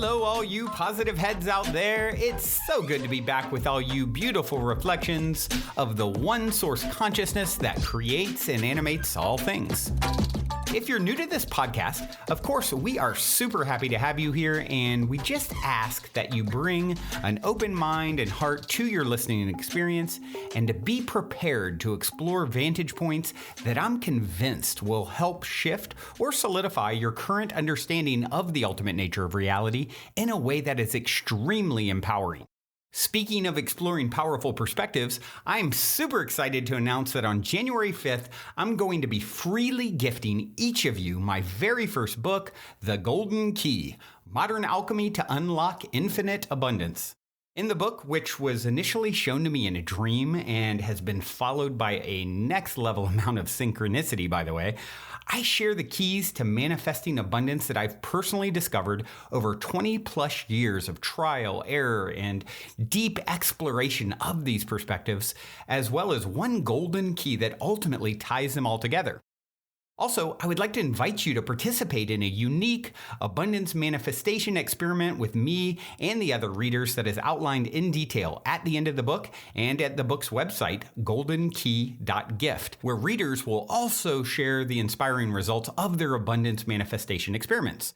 Hello, all you positive heads out there. It's so good to be back with all you beautiful reflections of the one source consciousness that creates and animates all things. If you're new to this podcast, of course, we are super happy to have you here, and we just ask that you bring an open mind and heart to your listening experience and to be prepared to explore vantage points that I'm convinced will help shift or solidify your current understanding of the ultimate nature of reality in a way that is extremely empowering. Speaking of exploring powerful perspectives, I'm super excited to announce that on January 5th, I'm going to be freely gifting each of you my very first book, The Golden Key: Modern Alchemy to Unlock Infinite Abundance. In the book, which was initially shown to me in a dream and has been followed by a next level amount of synchronicity, by the way, I share the keys to manifesting abundance that I've personally discovered over 20 plus years of trial, error, and deep exploration of these perspectives, as well as one golden key that ultimately ties them all together. Also, I would like to invite you to participate in a unique abundance manifestation experiment with me and the other readers that is outlined in detail at the end of the book and at the book's website, goldenkey.gift, where readers will also share the inspiring results of their abundance manifestation experiments.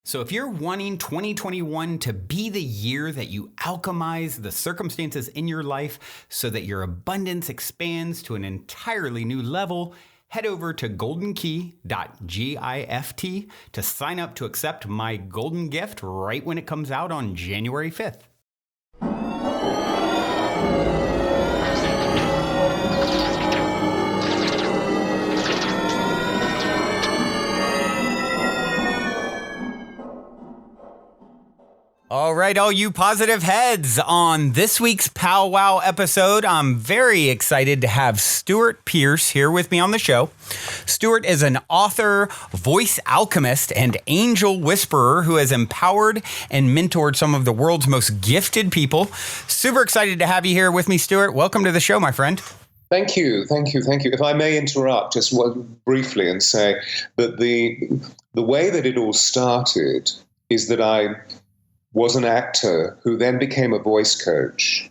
So if you're wanting 2021 to be the year that you alchemize the circumstances in your life so that your abundance expands to an entirely new level, head over to goldenkey.gift to sign up to accept my golden gift right when it comes out on January 5th. All right, all you positive heads, on this week's Powwow episode, I'm very excited to have Stewart Pearce here with me on the show. Stewart is an author, voice alchemist, and angel whisperer who has empowered and mentored some of the world's most gifted people. Super excited to have you here with me, Stewart. Welcome to the show, my friend. Thank you. If I may interrupt just briefly and say that the way that it all started is that I was an actor who then became a voice coach.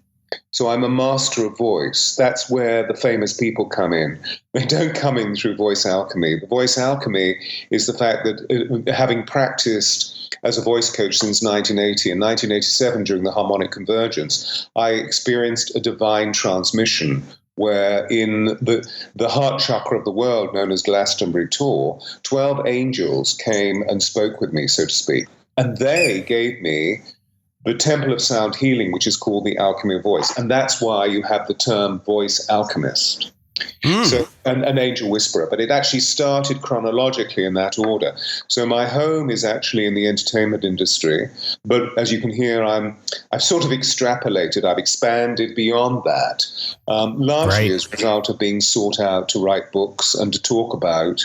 So I'm a master of voice. That's where the famous people come in. They don't come in through voice alchemy. The voice alchemy is the fact that having practiced as a voice coach since 1980, in 1987 during the harmonic convergence, I experienced a divine transmission where in the heart chakra of the world, known as Glastonbury Tor, 12 angels came and spoke with me, so to speak. And they gave me the Temple of Sound Healing, which is called the Alchemy of Voice. And that's why you have the term voice alchemist. So an angel whisperer. But it actually started chronologically in that order. So my home is actually in the entertainment industry. But as you can hear, I've sort of extrapolated. I've expanded beyond that, largely as a result of being sought out to write books and to talk about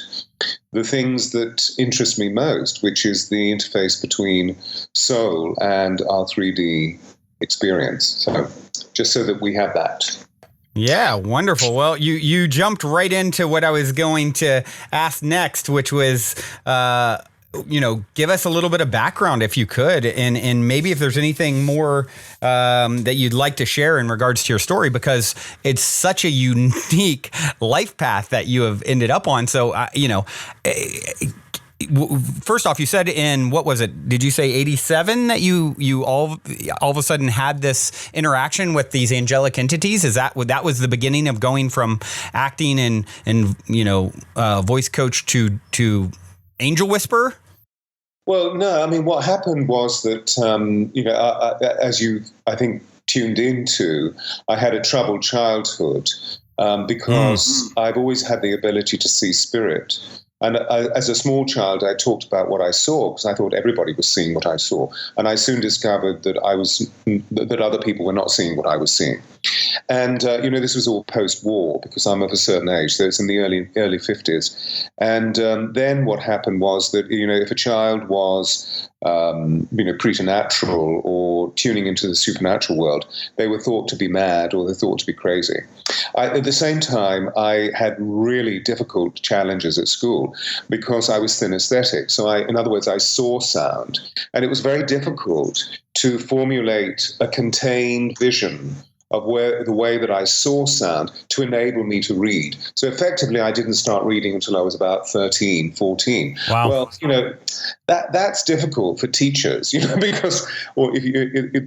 the things that interest me most, which is the interface between soul and our 3D experience. So just so that we have that. Yeah, wonderful. Well, you jumped right into what I was going to ask next, which was, give us a little bit of background if you could, and maybe if there's anything more that you'd like to share in regards to your story, because it's such a unique life path that you have ended up on. So, first off, you said in, what was it? Did you say 87 that you all of a sudden had this interaction with these angelic entities? Is that was the beginning of going from acting and voice coach to angel whisperer? Well, no. I mean, what happened was that as you I think tuned into, I had a troubled childhood because I've always had the ability to see spirit. And as a small child, I talked about what I saw because I thought everybody was seeing what I saw. And I soon discovered that that other people were not seeing what I was seeing. And, this was all post-war because I'm of a certain age. So it's in the early 50s. And then what happened was that, if a child was preternatural or tuning into the supernatural world, they were thought to be mad or they thought to be crazy. At the same time, I had really difficult challenges at school because I was synesthetic. So in other words, I saw sound, and it was very difficult to formulate a contained vision of the way that I saw sound to enable me to read. So effectively, I didn't start reading until I was about 13, 14. Wow. Well, that's difficult for teachers, because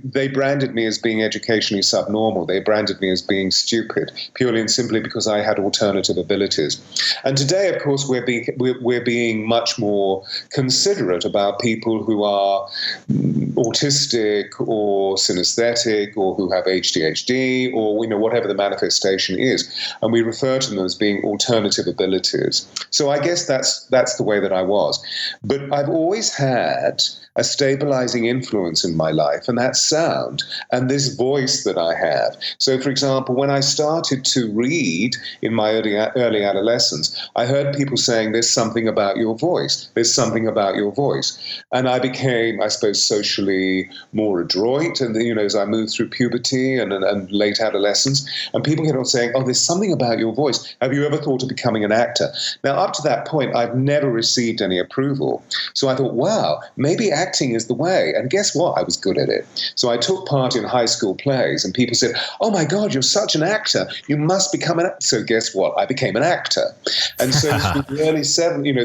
they branded me as being educationally subnormal. They branded me as being stupid, purely and simply because I had alternative abilities. And today, of course, we're being much more considerate about people who are autistic or synesthetic or who have ADHD or whatever the manifestation is, and we refer to them as being alternative abilities. So I guess that's the way that I was. But I've always had a stabilizing influence in my life, and that's sound and this voice that I have. So, for example, when I started to read in my early adolescence, I heard people saying, "There's something about your voice. There's something about your voice." And I became, I suppose, socially more adroit, and as I moved through puberty and late adolescence, and people kept on saying, "Oh, there's something about your voice. Have you ever thought of becoming an actor?" Now, up to that point, I've never received any approval. So I thought, wow, maybe acting is the way. And guess what? I was good at it. So I took part in high school plays, and people said, "Oh my God, you're such an actor. You must become an actor." So guess what? I became an actor. And so through the early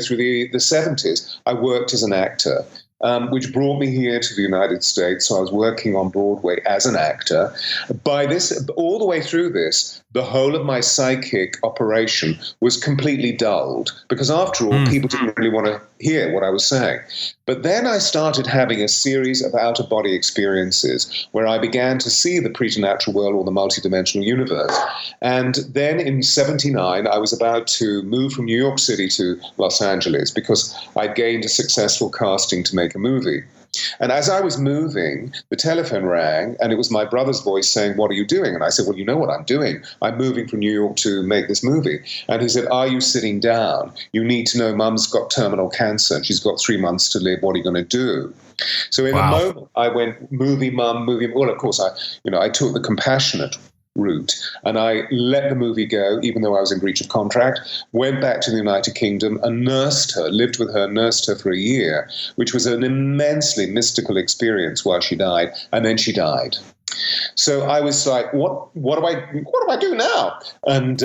through the 70s, I worked as an actor. Which brought me here to the United States. So I was working on Broadway as an actor. All the way through this, the whole of my psychic operation was completely dulled because, after all, people didn't really want to hear what I was saying. But then I started having a series of out-of-body experiences where I began to see the preternatural world or the multidimensional universe. And then in '79, I was about to move from New York City to Los Angeles because I'd gained a successful casting to make a movie. And as I was moving, the telephone rang, and it was my brother's voice saying, "What are you doing?" And I said, "Well, you know what I'm doing. I'm moving from New York to make this movie." And he said, "Are you sitting down? You need to know Mum's got terminal cancer and she's got 3 months to live. What are you going to do?" So in a moment, I went, movie, Mum, movie. Well, of course, I took the compassionate route, and I let the movie go, even though I was in breach of contract, went back to the United Kingdom and nursed her for a year, which was an immensely mystical experience while she died, and then she died. So I was like, what do I do now? And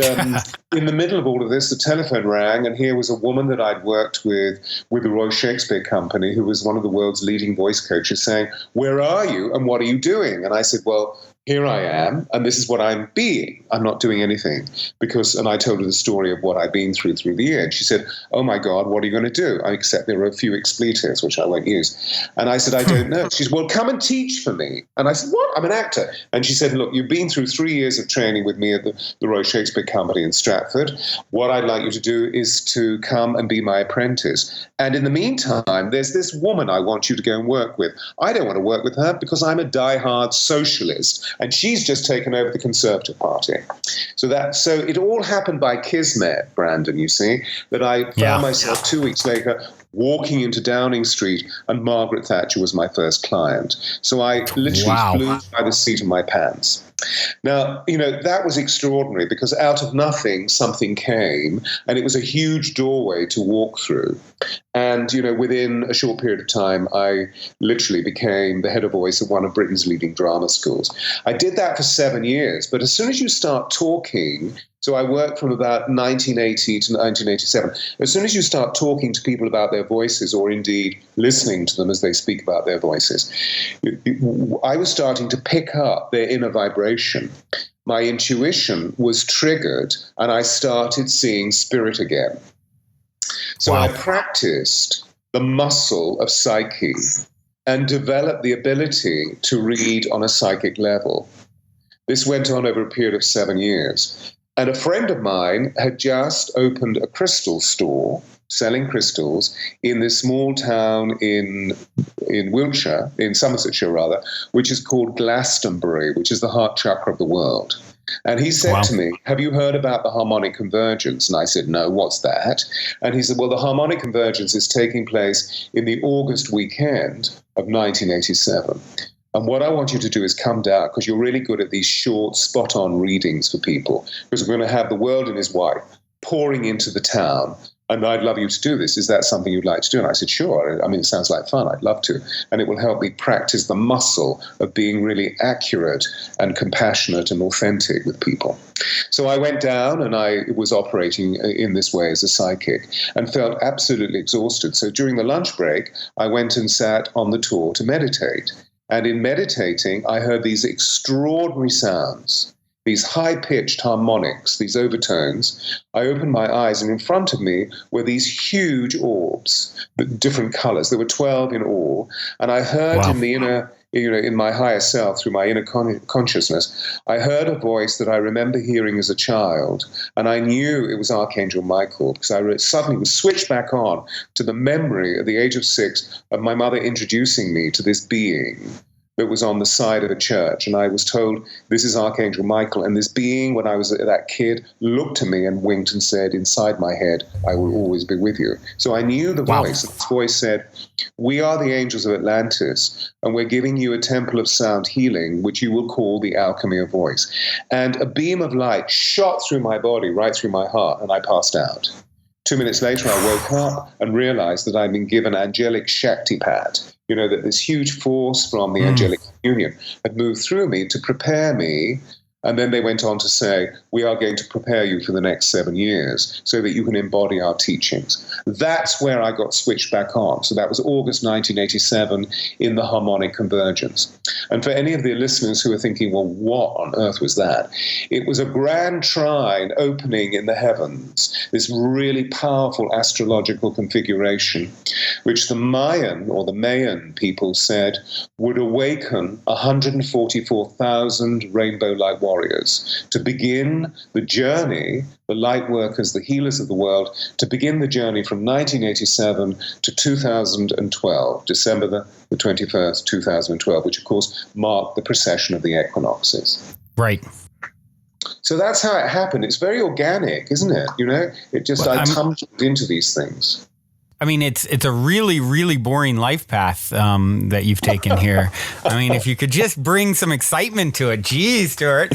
in the middle of all of this, the telephone rang, and here was a woman that I'd worked with the Royal Shakespeare Company, who was one of the world's leading voice coaches, saying, "Where are you and what are you doing?" And I said, "Well, here I am, and this is what I'm being. I'm not doing anything." And I told her the story of what I'd been through the year. And she said, "Oh my God, what are you going to do?" Except there were a few expletives, which I won't use. And I said, "I don't know." She said, "Well, come and teach for me." And I said, "What? I'm an actor." And she said, "Look, you've been through 3 years of training with me at the Royal Shakespeare Company in Stratford. What I'd like you to do is to come and be my apprentice. And in the meantime, there's this woman I want you to go and work with. I don't want to work with her because I'm a diehard socialist, and she's just taken over the Conservative Party." So it all happened by kismet, Brandon, you see, that I found myself 2 weeks later walking into Downing Street, and Margaret Thatcher was my first client. So I literally flew by the seat of my pants. Now, that was extraordinary because out of nothing, something came, and it was a huge doorway to walk through. And, within a short period of time, I literally became the head of voice of one of Britain's leading drama schools. I did that for 7 years, but as soon as you start talking, so I worked from about 1980 to 1987. As soon as you start talking to people about their voices, or indeed listening to them as they speak about their voices, I was starting to pick up their inner vibration. My intuition was triggered, and I started seeing spirit again. So I practiced the muscle of psyche and developed the ability to read on a psychic level. This went on over a period of 7 years. And a friend of mine had just opened a crystal store selling crystals in this small town in Wiltshire, in Somersetshire rather, which is called Glastonbury, which is the heart chakra of the world. And he said Wow. to me, have you heard about the harmonic convergence? And I said, no, what's that? And he said, well, the harmonic convergence is taking place in the August weekend of 1987. And what I want you to do is come down, because you're really good at these short, spot-on readings for people, because we're going to have the world and his wife pouring into the town. And I'd love you to do this. Is that something you'd like to do? And I said, sure. I mean, it sounds like fun. I'd love to. And it will help me practice the muscle of being really accurate and compassionate and authentic with people. So I went down and I was operating in this way as a psychic and felt absolutely exhausted. So during the lunch break, I went and sat on the tour to meditate. And in meditating, I heard these extraordinary sounds, these high-pitched harmonics, these overtones. I opened my eyes, and in front of me were these huge orbs, different colors. There were 12 in all. And I heard in the inner, in my higher self, through my inner consciousness, I heard a voice that I remember hearing as a child. And I knew it was Archangel Michael, because I suddenly was switched back on to the memory at the age of 6 of my mother introducing me to this being that was on the side of a church. And I was told, this is Archangel Michael. And this being, when I was that kid, looked at me and winked and said, inside my head, I will always be with you. So I knew the voice. This voice said, we are the angels of Atlantis, and we're giving you a temple of sound healing, which you will call the alchemy of voice. And a beam of light shot through my body, right through my heart, and I passed out. 2 minutes later, I woke up and realized that I'd been given angelic Shaktipat, that this huge force from the angelic union had moved through me to prepare me. And then they went on to say, we are going to prepare you for the next 7 years so that you can embody our teachings. That's where I got switched back on. So that was August 1987 in the harmonic convergence. And for any of the listeners who are thinking, well, what on earth was that? It was a grand trine opening in the heavens, this really powerful astrological configuration, which the Mayan or the Mayan people said would awaken 144,000 rainbow-like warriors to begin the journey, the light workers, the healers of the world, to begin the journey from 1987 to 2012, December the 21st, 2012, which of course marked the precession of the equinoxes. Right. So that's how it happened. It's very organic, isn't it? It just, I tumbled into these things. I mean, it's a really, really boring life path that you've taken here. I mean, if you could just bring some excitement to it. Geez, Stewart.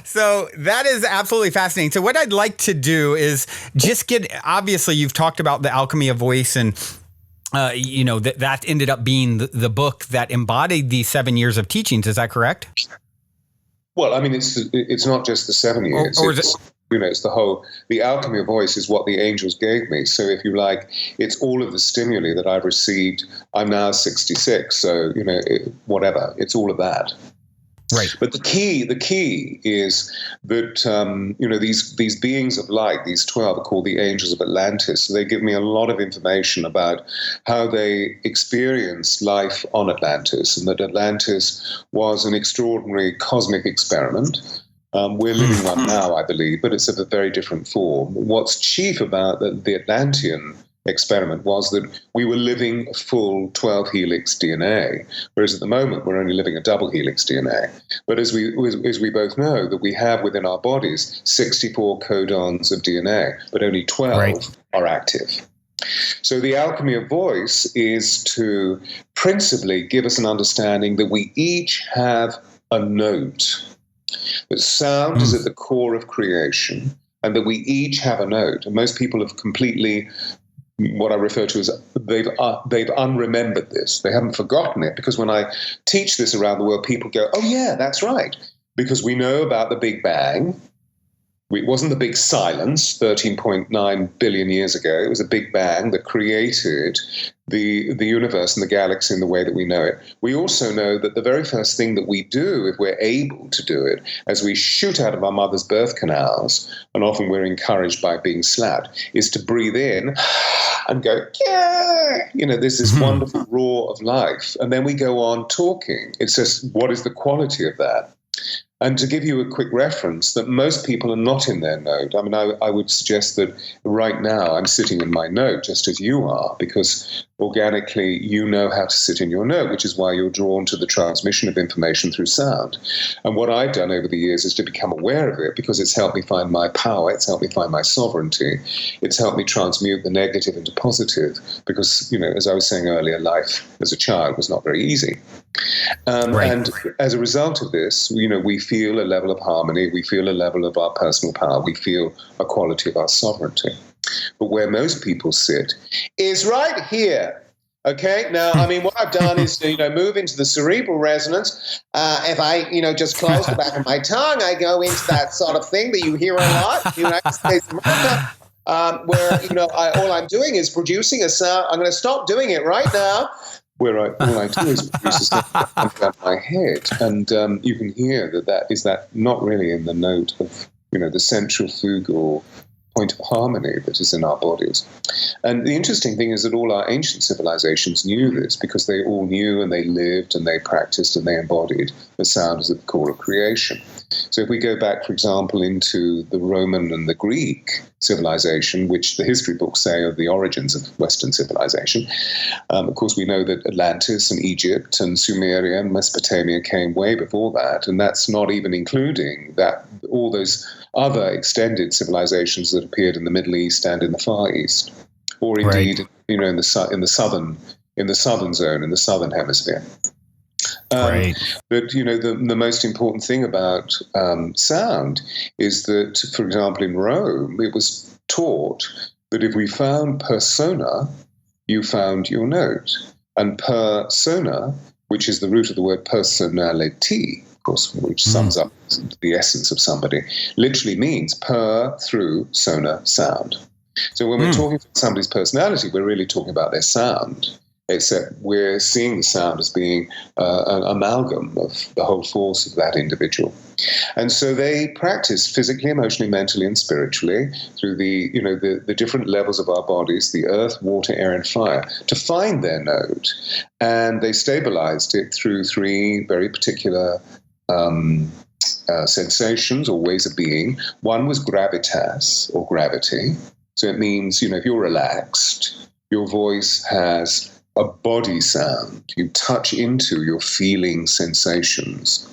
So that is absolutely fascinating. So what I'd like to do is just obviously you've talked about the alchemy of voice and that ended up being the book that embodied these 7 years of teachings. Is that correct? Well, I mean, it's not just the 7 years. Or is it? It's the alchemy of voice is what the angels gave me. So if you like, it's all of the stimuli that I've received. I'm now 66, so, whatever. It's all of that. Right. But the key is that, these beings of light, these 12 are called the angels of Atlantis. So they give me a lot of information about how they experienced life on Atlantis, and that Atlantis was an extraordinary cosmic experiment. We're living one now, I believe, but it's of a very different form. What's chief about the Atlantean experiment was that we were living full 12 helix DNA, whereas at the moment we're only living a double helix DNA. But as we both know, that we have within our bodies 64 codons of DNA, but only 12 are active. So the alchemy of voice is to principally give us an understanding that we each have a note. That sound is at the core of creation, and that we each have a note. And most people have completely, what I refer to as, they've unremembered this. They haven't forgotten it, because when I teach this around the world, people go, oh yeah, that's right. Because we know about the Big Bang. It wasn't the big silence 13.9 billion years ago. It was a Big Bang that created the universe and the galaxy in the way that we know it. We also know that the very first thing that we do, if we're able to do it, as we shoot out of our mother's birth canals, and often we're encouraged by being slapped, is to breathe in and go, yeah, there's this wonderful roar of life. And then we go on talking. It's just, what is the quality of that? And to give you a quick reference, that most people are not in their node. I mean, I would suggest that right now I'm sitting in my node just as you are, because organically you know how to sit in your node, which is why you're drawn to the transmission of information through sound. And what I've done over the years is to become aware of it, because it's helped me find my power, it's helped me find my sovereignty, it's helped me transmute the negative into positive, because, as I was saying earlier, life as a child was not very easy. Right. And as a result of this, we feel a level of harmony, we feel a level of our personal power, we feel a quality of our sovereignty. But where most people sit is right here. Okay, now, I mean, what I've done is to, move into the cerebral resonance. If I, just close the back of my tongue, I go into that sort of thing that you hear a lot in the United States of America, where, all I'm doing is producing a sound. I'm going to stop doing it right now. Where all I do is produce a sound around my head. And you can hear that not really in the note of, the central fugue or point of harmony that is in our bodies. And the interesting thing is that all our ancient civilizations knew this, because they all knew and they lived and they practiced and they embodied the sound as at the core of creation. So if we go back, for example, into the Roman and the Greek civilization, which the history books say are the origins of Western civilization, of course we know that Atlantis and Egypt and Sumeria and Mesopotamia came way before that, and that's not even including that all those other extended civilizations that appeared in the Middle East and in the Far East, or indeed, in the southern zone, in the southern hemisphere. Right. But, the most important thing about sound is that, for example, in Rome, it was taught that if we found persona, you found your note. And persona, which is the root of the word personality, of course, which sums up the essence of somebody, literally means per, through, sona, sound. So when we're talking about somebody's personality, we're really talking about their sound, except we're seeing the sound as being an amalgam of the whole force of that individual. And so they practice physically, emotionally, mentally, and spiritually through the different levels of our bodies, the earth, water, air, and fire, to find their node. And they stabilized it through three very particular sensations or ways of being. One was gravitas, or gravity. So it means, if you're relaxed, your voice has a body sound. You touch into your feeling sensations.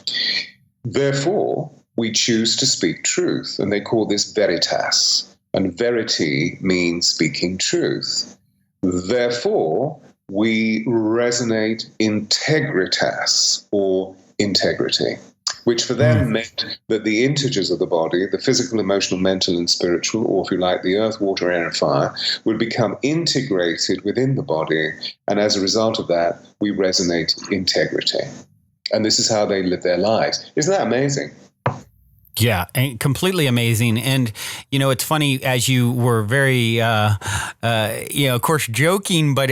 Therefore, we choose to speak truth, and they call this veritas. And verity means speaking truth. Therefore, we resonate integritas, or integrity, which for them meant that the integers of the body, the physical, emotional, mental, and spiritual, or if you like, the earth, water, air, and fire, would become integrated within the body. And as a result of that, we resonate integrity. And this is how they live their lives. Isn't that amazing? Yeah, and completely amazing. And, it's funny, as you were very, of course, joking, but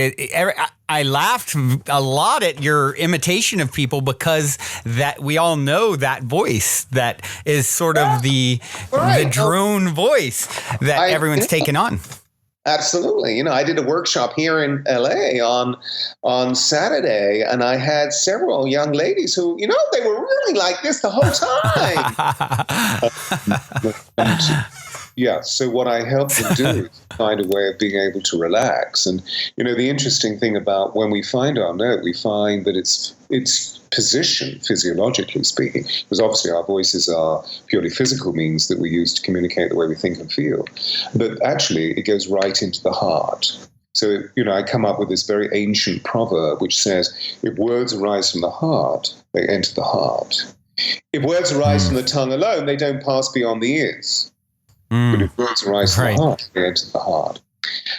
I laughed a lot at your imitation of people, because that we all know that voice that is sort of the drone voice that everyone's taken on. Absolutely. I did a workshop here in LA on Saturday, and I had several young ladies who, they were really like this the whole time. So what I help them do is find a way of being able to relax. And, the interesting thing about when we find our note, we find that it's position, physiologically speaking, because obviously our voices are purely physical means that we use to communicate the way we think and feel. But actually, it goes right into the heart. So, I come up with this very ancient proverb which says, if words arise from the heart, they enter the heart. If words arise from the tongue alone, they don't pass beyond the ears. But if words arise from the heart, they enter the heart.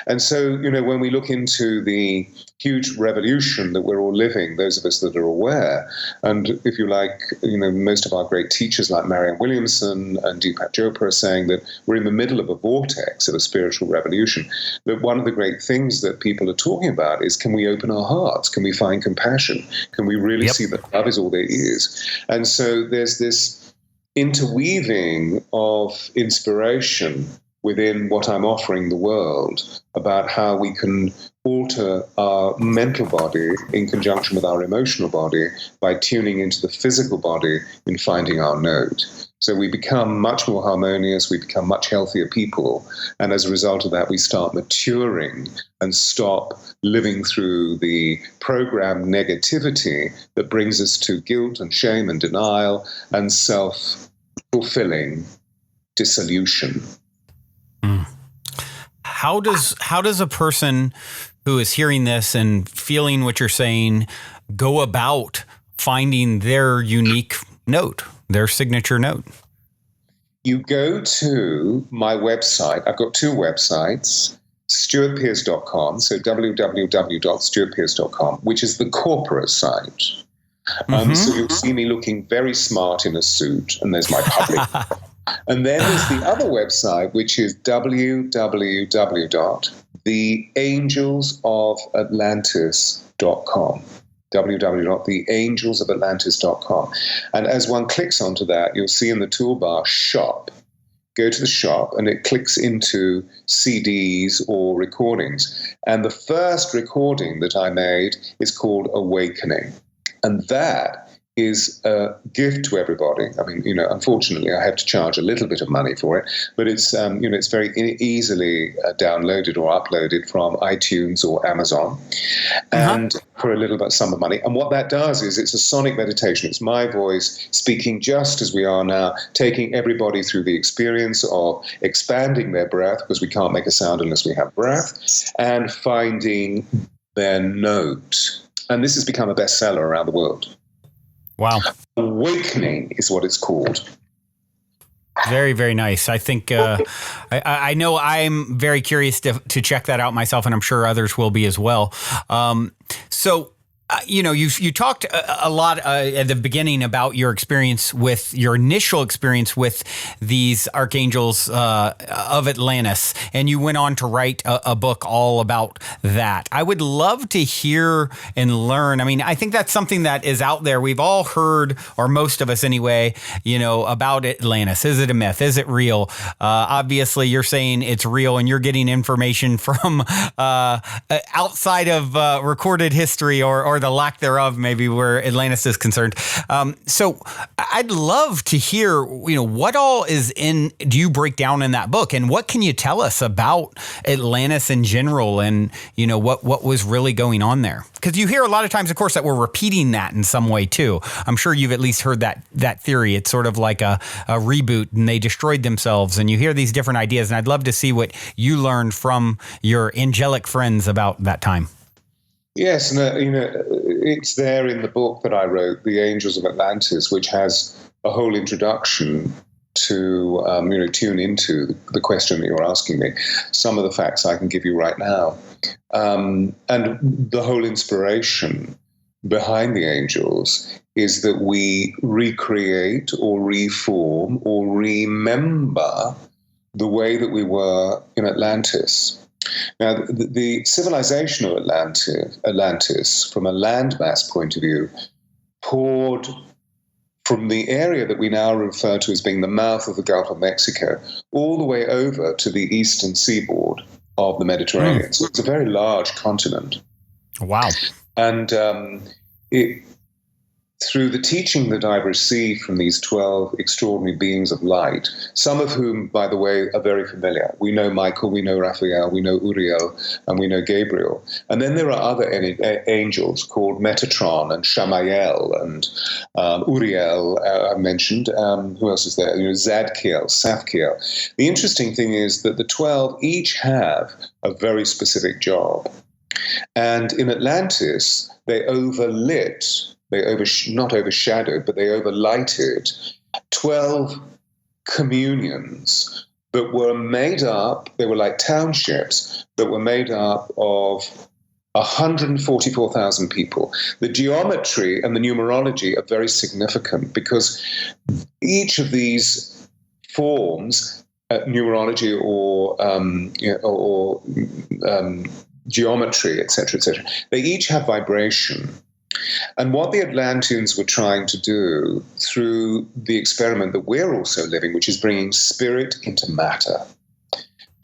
And so, when we look into the huge revolution that we're all living, those of us that are aware, and if you like, most of our great teachers like Marianne Williamson and Deepak Chopra are saying that we're in the middle of a vortex of a spiritual revolution, that one of the great things that people are talking about is, can we open our hearts? Can we find compassion? Can we really see that love is all there is? And so there's this interweaving of inspiration within what I'm offering the world about how we can alter our mental body in conjunction with our emotional body by tuning into the physical body in finding our note. So we become much more harmonious, we become much healthier people, and as a result of that, we start maturing and stop living through the programmed negativity that brings us to guilt and shame and denial and self-fulfilling dissolution. How does a person who is hearing this and feeling what you're saying go about finding their unique note, their signature note? You go to my website. I've got two websites, stewartpearce.com, so www.stewartpearce.com, which is the corporate site. So you'll see me looking very smart in a suit, and there's my public. And then there's the other website, which is www.theangelsofatlantis.com. www.theangelsofatlantis.com. And as one clicks onto that, you'll see in the toolbar shop. Go to the shop and it clicks into CDs or recordings. And the first recording that I made is called Awakening. And that is a gift to everybody. I mean, unfortunately, I have to charge a little bit of money for it, but it's, it's very easily downloaded or uploaded from iTunes or Amazon, and for a little bit sum of money. And what that does is it's a sonic meditation. It's my voice speaking just as we are now, taking everybody through the experience of expanding their breath, because we can't make a sound unless we have breath, and finding their note. And this has become a bestseller around the world. Wow. Awakening is what it's called. Very, very nice. I think I know I'm very curious to check that out myself, and I'm sure others will be as well. You talked a lot at the beginning about your initial experience with these archangels of Atlantis, and you went on to write a book all about that. I would love to hear and learn. I mean, I think that's something that is out there. We've all heard, or most of us anyway, about Atlantis. Is it a myth? Is it real? Obviously, you're saying it's real, and you're getting information from outside of recorded history or the lack thereof, maybe, where Atlantis is concerned. So I'd love to hear, what all do you break down in that book, and what can you tell us about Atlantis in general, and, what was really going on there? Because you hear a lot of times, of course, that we're repeating that in some way too. I'm sure you've at least heard that theory. It's sort of like a reboot, and they destroyed themselves, and you hear these different ideas, and I'd love to see what you learned from your angelic friends about that time. Yes, and it's there in the book that I wrote, The Angels of Atlantis, which has a whole introduction to tune into the question that you're asking me. Some of the facts I can give you right now, and the whole inspiration behind the angels is that we recreate or reform or remember the way that we were in Atlantis. Now, the civilization of Atlantis, from a landmass point of view, poured from the area that we now refer to as being the mouth of the Gulf of Mexico all the way over to the eastern seaboard of the Mediterranean. So it's a very large continent. Wow. And through the teaching that I've received from these 12 extraordinary beings of light, some of whom, by the way, are very familiar. We know Michael, we know Raphael, we know Uriel, and we know Gabriel. And then there are other angels called Metatron and Shamael and Uriel, I mentioned. Who else is there? Zadkiel, Safkiel. The interesting thing is that the 12 each have a very specific job. And in Atlantis, they not overshadowed, but they overlighted 12 communions that were made up, they were like townships that were made up of 144,000 people. The geometry and the numerology are very significant because each of these forms, numerology or geometry, etc., they each have vibration. And what the Atlanteans were trying to do through the experiment that we're also living, which is bringing spirit into matter,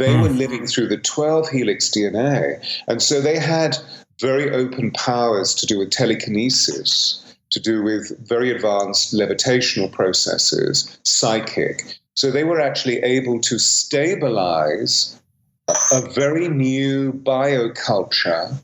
They were living through the 12 helix DNA. And so they had very open powers to do with telekinesis, to do with very advanced levitational processes, psychic. So they were actually able to stabilize a very new bioculture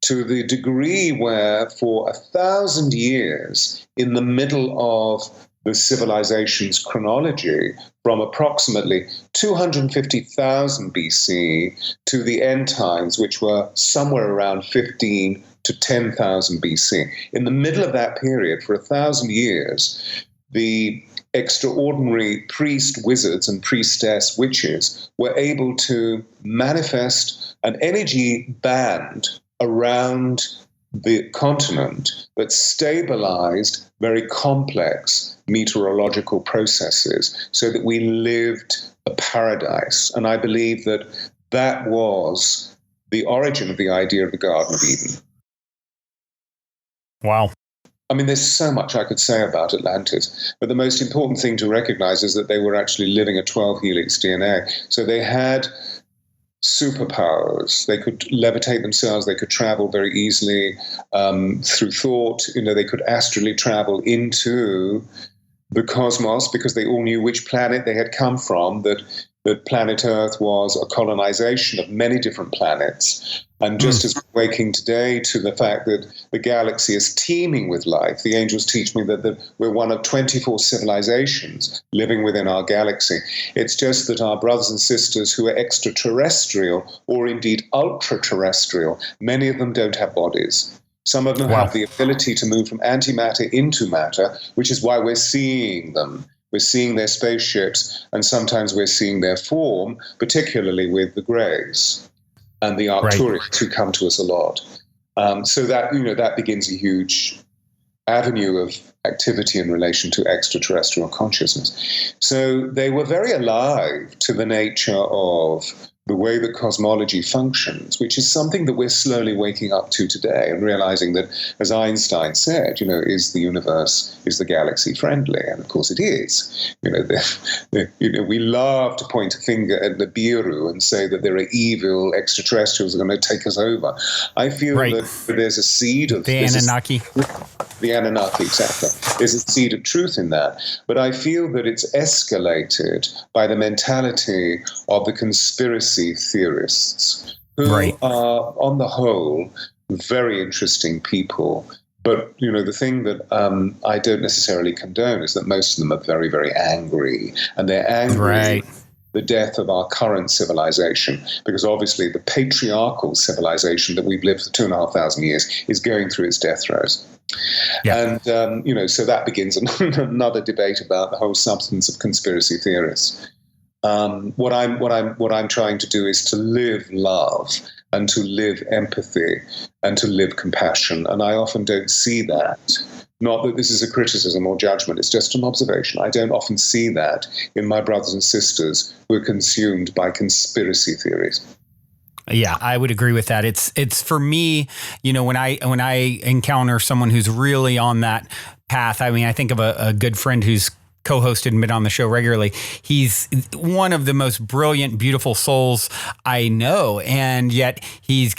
to the degree where for 1,000 years, in the middle of the civilization's chronology, from approximately 250,000 BC to the end times, which were somewhere around 15 to 10,000 BC. In the middle of that period, for 1,000 years, the extraordinary priest wizards and priestess witches were able to manifest an energy band around the continent that stabilized very complex meteorological processes so that we lived a paradise. And I believe that that was the origin of the idea of the Garden of Eden. Wow. I mean, there's so much I could say about Atlantis, but the most important thing to recognize is that they were actually living a 12 helix DNA. So they had superpowers. They could levitate themselves. They could travel very easily through thought. They could astrally travel into the cosmos because they all knew which planet they had come from, that planet Earth was a colonization of many different planets. And just as we're waking today to the fact that the galaxy is teeming with life, the angels teach me that we're one of 24 civilizations living within our galaxy. It's just that our brothers and sisters who are extraterrestrial or indeed ultra-terrestrial, many of them don't have bodies. Some of them have the ability to move from antimatter into matter, which is why we're seeing them. We're seeing their spaceships, and sometimes we're seeing their form, particularly with the Greys and the Arcturians who come to us a lot. So that, that begins a huge avenue of activity in relation to extraterrestrial consciousness. So they were very alive to the nature of the way that cosmology functions, which is something that we're slowly waking up to today and realizing that, as Einstein said, is the universe, is the galaxy friendly? And of course it is. We love to point a finger at the Nibiru and say that there are evil extraterrestrials that are going to take us over. I feel that there's a seed of... The Anunnaki. The Anunnaki, exactly. There's a seed of truth in that. But I feel that it's escalated by the mentality of the conspiracy theorists, who are, on the whole, very interesting people. But, the thing that I don't necessarily condone is that most of them are very, very angry. And they're angry the death of our current civilization, because obviously the patriarchal civilization that we've lived for 2,500 years is going through its death throes. Yeah. And, so that begins another debate about the whole substance of conspiracy theorists. What I'm trying to do is to live love and to live empathy and to live compassion. And I often don't see that. Not that this is a criticism or judgment, it's just an observation. I don't often see that in my brothers and sisters who are consumed by conspiracy theories. Yeah, I would agree with that. It's for me, when I encounter someone who's really on that path, I mean, I think of a good friend who's co-hosted and been on the show regularly. He's one of the most brilliant, beautiful souls I know. And yet he's,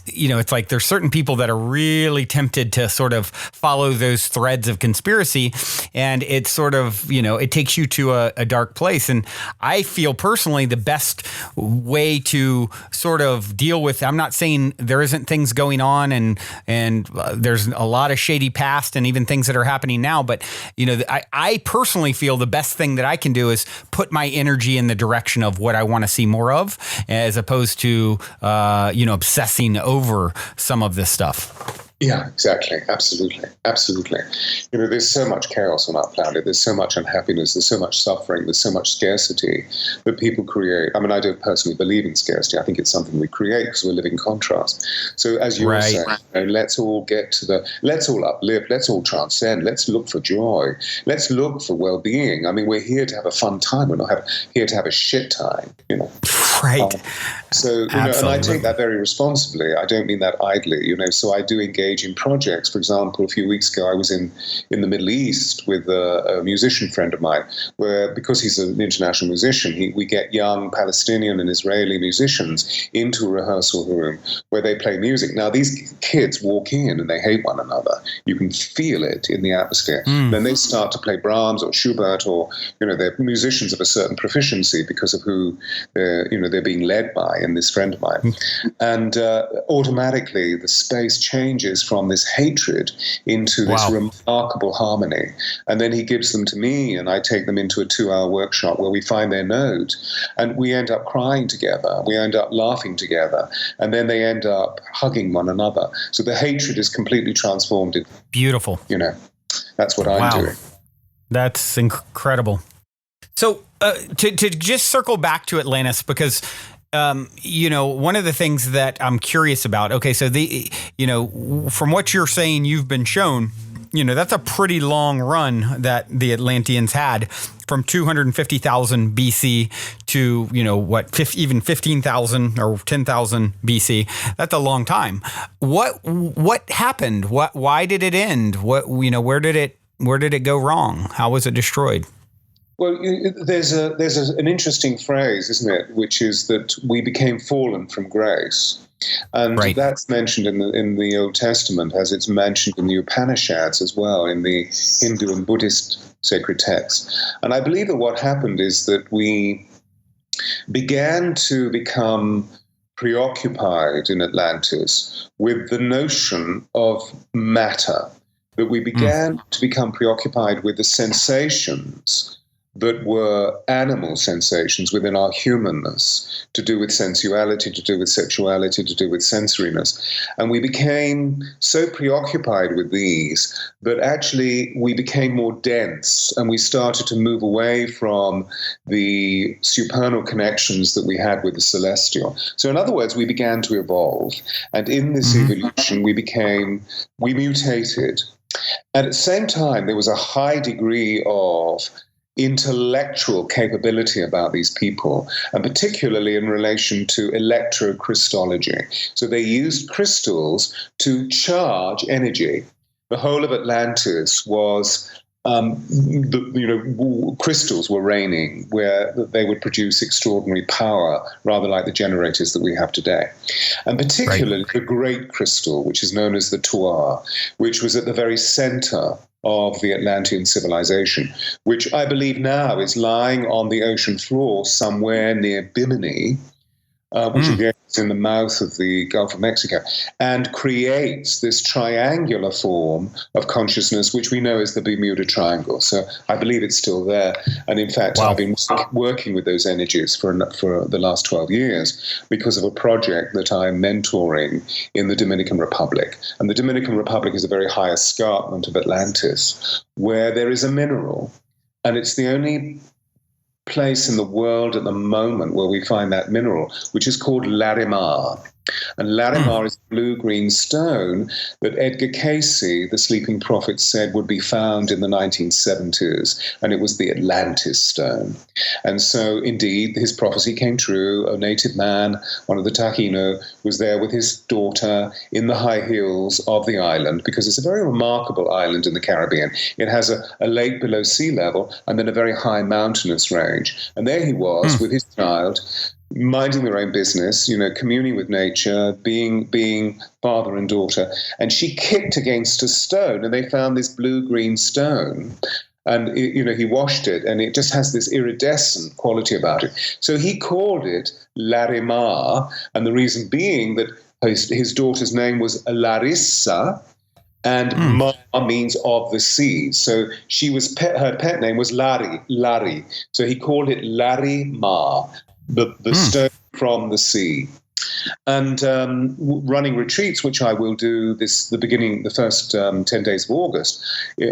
it's like there's certain people that are really tempted to sort of follow those threads of conspiracy. And it's sort of, it takes you to a dark place. And I feel personally the best way to sort of deal with, I'm not saying there isn't things going on and there's a lot of shady past and even things that are happening now. But, I personally feel the best thing that I can do is put my energy in the direction of what I want to see more of, as opposed to, obsessing over some of this stuff. Yeah, exactly. Absolutely. Absolutely. There's so much chaos on our planet. There's so much unhappiness. There's so much suffering. There's so much scarcity that people create. I mean, I don't personally believe in scarcity. I think it's something we create because we're living contrast. So as you were saying, let's all let's all uplift. Let's all transcend. Let's look for joy. Let's look for well-being. I mean, we're here to have a fun time. We're not here to have a shit time, Right. So, and I take that very responsibly. I don't mean that idly, so I do engage in projects. For example, a few weeks ago, I was in the Middle East with a musician friend of mine, where, because he's an international musician, we get young Palestinian and Israeli musicians into a rehearsal room where they play music. Now, these kids walk in and they hate one another. You can feel it in the atmosphere. Then they start to play Brahms or Schubert, or, they're musicians of a certain proficiency because of who they're being led by, and this friend of mine. And automatically the space changes from this hatred into this remarkable harmony. And then he gives them to me, and I take them into a 2-hour workshop where we find their note, and we end up crying together, we end up laughing together, and then they end up hugging one another. So the hatred is completely transformed. Beautiful. That's what I'm doing. That's incredible. So to just circle back to Atlantis, because one of the things that I'm curious about. Okay, so from what you're saying, you've been shown, that's a pretty long run that the Atlanteans had, from 250,000 BC to even 15,000 or 10,000 BC. That's a long time. What happened? Why did it end? Where did it go wrong? How was it destroyed? Well, there's an interesting phrase, isn't it, which is that we became fallen from grace. And that's mentioned in the Old Testament, as it's mentioned in the Upanishads as well, in the Hindu and Buddhist sacred texts. And I believe that what happened is that we began to become preoccupied in Atlantis with the notion of matter, that we began to become preoccupied with the sensations that were animal sensations within our humanness, to do with sensuality, to do with sexuality, to do with sensoriness. And we became so preoccupied with these that actually we became more dense, and we started to move away from the supernal connections that we had with the celestial. So in other words, we began to evolve. And in this evolution, we mutated. And at the same time, there was a high degree of intellectual capability about these people, and particularly in relation to electrocrystallography. So they used crystals to charge energy. The whole of Atlantis was, crystals were raining, where they would produce extraordinary power, rather like the generators that we have today. And particularly the great crystal, which is known as the Tuar, which was at the very center of the Atlantean civilization, which I believe now is lying on the ocean floor somewhere near Bimini, which again is in the mouth of the Gulf of Mexico, and creates this triangular form of consciousness, which we know as the Bermuda Triangle. So I believe it's still there. And in fact, I've been working with those energies for the last 12 years because of a project that I'm mentoring in the Dominican Republic. And the Dominican Republic is a very high escarpment of Atlantis, where there is a mineral, and it's the only place in the world at the moment where we find that mineral, which is called Larimar. And Larimar is a blue-green stone that Edgar Cayce, the sleeping prophet, said would be found in the 1970s, and it was the Atlantis stone. And so, indeed, his prophecy came true. A native man, one of the Taino, was there with his daughter in the high hills of the island, because it's a very remarkable island in the Caribbean. It has a lake below sea level and then a very high mountainous range. And there he was with his child, minding their own business, communing with nature, being father and daughter. And she kicked against a stone, and they found this blue-green stone. And, he washed it, and it just has this iridescent quality about it. So he called it Larimar, and the reason being that his daughter's name was Larissa, and Mar means of the sea. So her pet name was Lari. So he called it Larimar, the stone from the sea. And running retreats, which I will do the first 10 days of August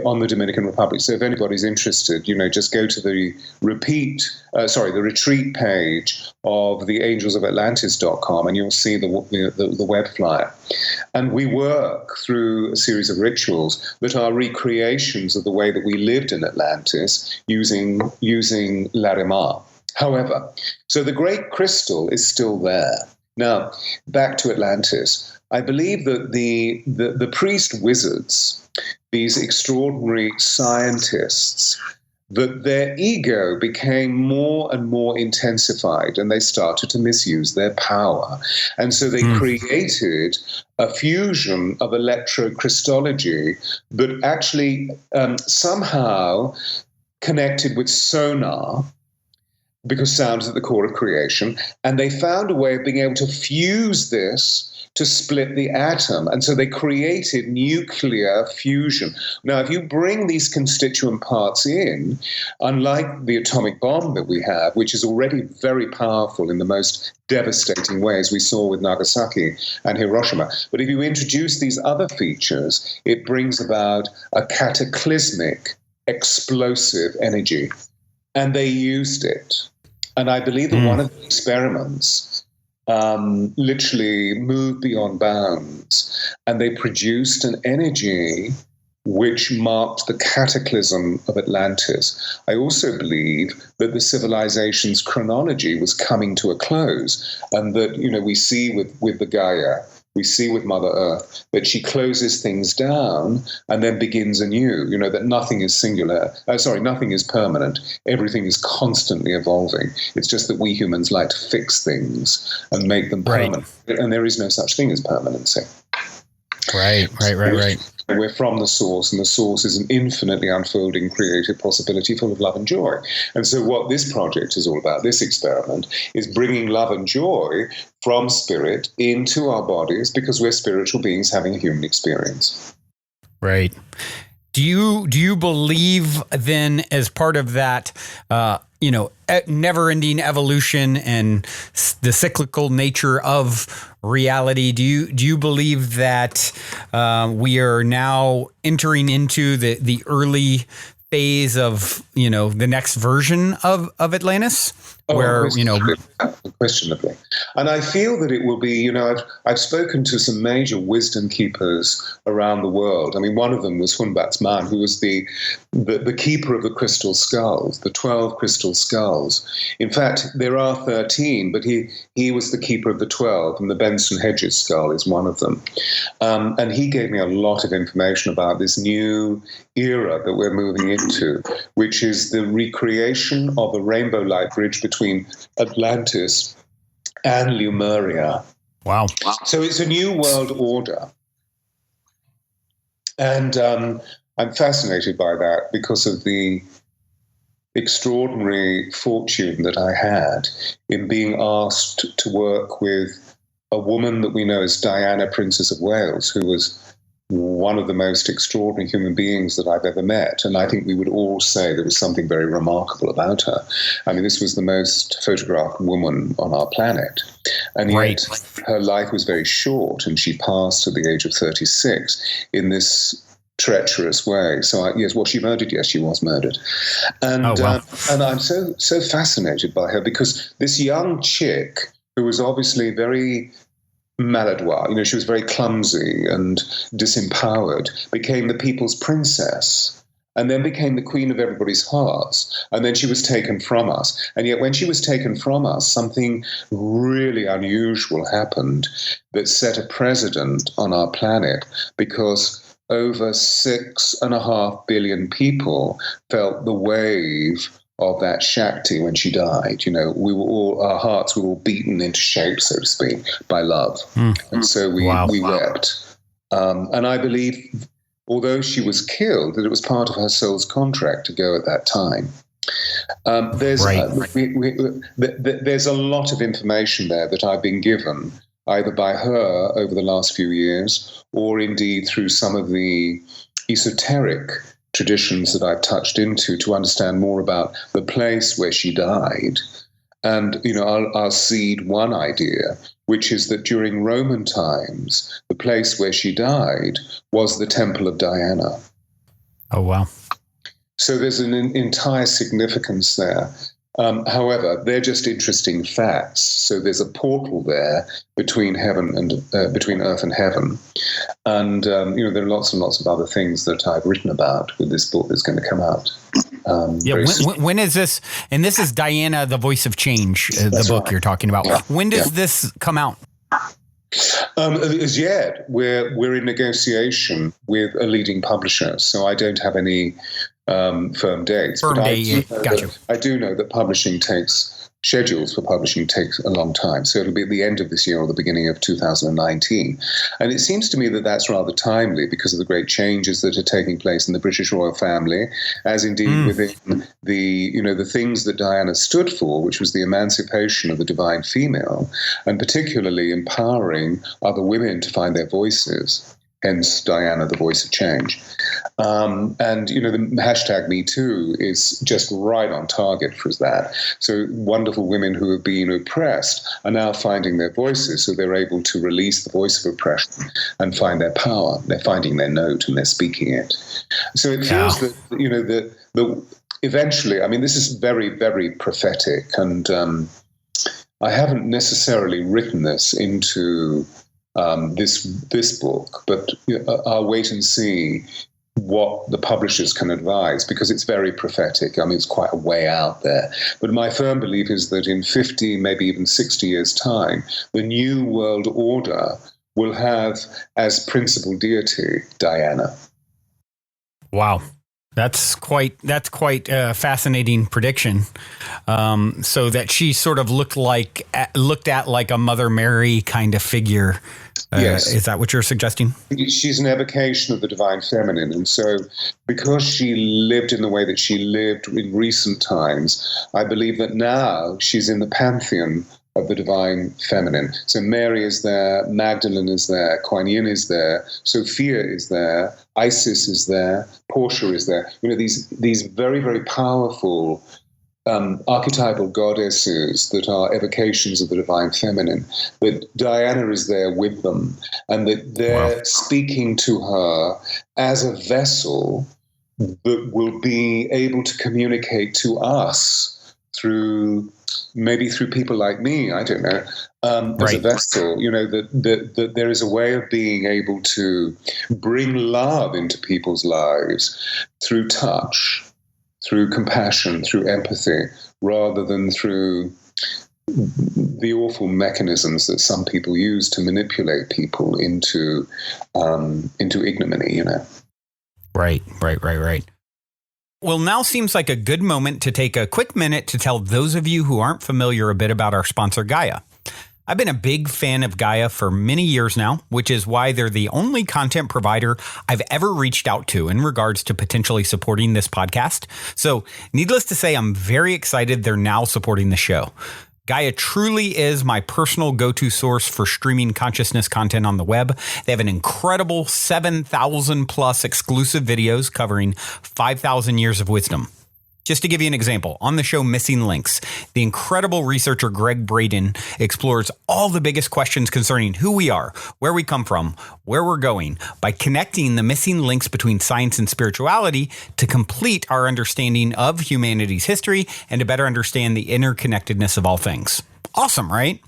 on the Dominican Republic. So if anybody's interested, just go to the retreat page of theangelsofatlantis.com, and you'll see the web flyer. And we work through a series of rituals that are recreations of the way that we lived in Atlantis using Larimar. However, so the great crystal is still there. Now, back to Atlantis. I believe that the priest wizards, these extraordinary scientists, that their ego became more and more intensified, and they started to misuse their power. And so they created a fusion of electrocrystallology that actually somehow connected with sonar, because sound is at the core of creation, and they found a way of being able to fuse this to split the atom. And so they created nuclear fusion. Now, if you bring these constituent parts in, unlike the atomic bomb that we have, which is already very powerful in the most devastating ways we saw with Nagasaki and Hiroshima, but if you introduce these other features, it brings about a cataclysmic, explosive energy. And they used it. And I believe that one of the experiments literally moved beyond bounds, and they produced an energy which marked the cataclysm of Atlantis. I also believe that the civilization's chronology was coming to a close, and that, we see with the Gaia, we see with Mother Earth, that she closes things down and then begins anew, that nothing is nothing is permanent. Everything is constantly evolving. It's just that we humans like to fix things and make them permanent. Right. And there is no such thing as permanency. Right. We're from the source, and the source is an infinitely unfolding creative possibility full of love and joy. And so what this project is all about, this experiment, is bringing love and joy from spirit into our bodies, because we're spiritual beings having a human experience. Right. Do you believe then, as part of that, never-ending evolution and the cyclical nature of reality, do you believe that we are now entering into the early phase of the next version of Atlantis? Unquestionably. And I feel that it will be, I've spoken to some major wisdom keepers around the world. I mean, one of them was Hunbat's man, who was the keeper of the crystal skulls, the 12 crystal skulls. In fact, there are 13, but he was the keeper of the 12, and the Benson Hedges skull is one of them. And he gave me a lot of information about this new era that we're moving into, which is the recreation of a rainbow light bridge between Atlantis and Lemuria. Wow. So it's a new world order. And I'm fascinated by that because of the extraordinary fortune that I had in being asked to work with a woman that we know as Diana, Princess of Wales, who was one of the most extraordinary human beings that I've ever met. And I think we would all say there was something very remarkable about her. I mean, this was the most photographed woman on our planet. And yet her life was very short, and she passed at the age of 36 in this treacherous way. So was she murdered? Yes, she was murdered. And and I'm so fascinated by her, because this young chick, who was obviously very maladroit, she was very clumsy and disempowered, became the people's princess, and then became the queen of everybody's hearts. And then she was taken from us. And yet when she was taken from us, something really unusual happened that set a precedent on our planet, because over 6.5 billion people felt the wave of that Shakti when she died. Our hearts were all beaten into shape, so to speak, by love. And so we wept. And I believe, although she was killed, that it was part of her soul's contract to go at that time. There's a lot of information there that I've been given, either by her over the last few years, or indeed through some of the esoteric traditions that I've touched into, to understand more about the place where she died. And, I'll seed one idea, which is that during Roman times, the place where she died was the Temple of Diana. Oh, wow. So there's an entire significance there. However, they're just interesting facts. So there's a portal there between heaven and between earth and heaven, and there are lots and lots of other things that I've written about with this book that's going to come out. When is this? And this is Diana, the Voice of Change, the book you're talking about. Yeah. When does this come out? As yet, we're in negotiation with a leading publisher, so I don't have any firm dates. I do know that schedules for publishing takes a long time. So it'll be at the end of this year or the beginning of 2019. And it seems to me that that's rather timely because of the great changes that are taking place in the British royal family, as indeed within the things that Diana stood for, which was the emancipation of the divine female, and particularly empowering other women to find their voices. Hence, Diana, the voice of change. The hashtag #MeToo is just right on target for that. So wonderful women who have been oppressed are now finding their voices, so they're able to release the voice of oppression and find their power. They're finding their note and they're speaking it. So it feels that, that eventually, I mean, this is very, very prophetic, and I haven't necessarily written this into this book, but I'll wait and see what the publishers can advise, because it's very prophetic. I mean, it's quite a way out there. But my firm belief is that in 50, maybe even 60 years' time, the new world order will have as principal deity Diana. Wow. That's quite a fascinating prediction. So that she sort of looked at like a Mother Mary kind of figure. Yes. Is that what you're suggesting? She's an evocation of the divine feminine. And so because she lived in the way that she lived in recent times, I believe that now she's in the pantheon of the divine feminine. So Mary is there, Magdalene is there, Kuan Yin is there, Sophia is there, Isis is there, Portia is there. These very, very powerful archetypal goddesses that are evocations of the divine feminine, but Diana is there with them, and that they're speaking to her as a vessel that will be able to communicate to us through people like me, I don't know, as a vessel, that there is a way of being able to bring love into people's lives through touch, through compassion, through empathy, rather than through the awful mechanisms that some people use to manipulate people into ignominy, Right. Well, now seems like a good moment to take a quick minute to tell those of you who aren't familiar a bit about our sponsor, Gaia. I've been a big fan of Gaia for many years now, which is why they're the only content provider I've ever reached out to in regards to potentially supporting this podcast. So needless to say, I'm very excited they're now supporting the show. Gaia truly is my personal go-to source for streaming consciousness content on the web. They have an incredible 7,000 plus exclusive videos covering 5,000 years of wisdom. Just to give you an example, on the show Missing Links, the incredible researcher Greg Braden explores all the biggest questions concerning who we are, where we come from, where we're going, by connecting the missing links between science and spirituality to complete our understanding of humanity's history and to better understand the interconnectedness of all things. Awesome, right?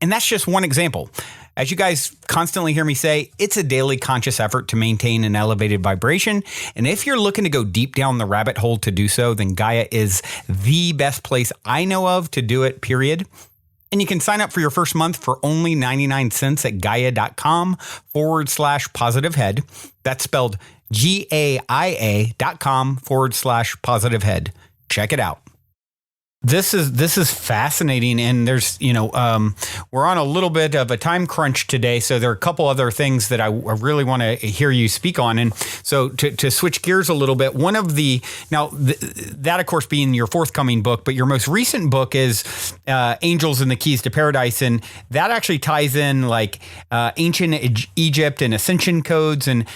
And that's just one example. As you guys constantly hear me say, it's a daily conscious effort to maintain an elevated vibration. And if you're looking to go deep down the rabbit hole to do so, then Gaia is the best place I know of to do it, period. And you can sign up for your first month for only 99 cents at gaia.com/positivehead. That's spelled GAIA.com/positivehead. Check it out. This is fascinating, and there's we're on a little bit of a time crunch today, so there are a couple other things that I really want to hear you speak on. And so to switch gears a little bit, one of that of course being your forthcoming book, but your most recent book is Angels and the Keys to Paradise, and that actually ties in like ancient Egypt and ascension codes and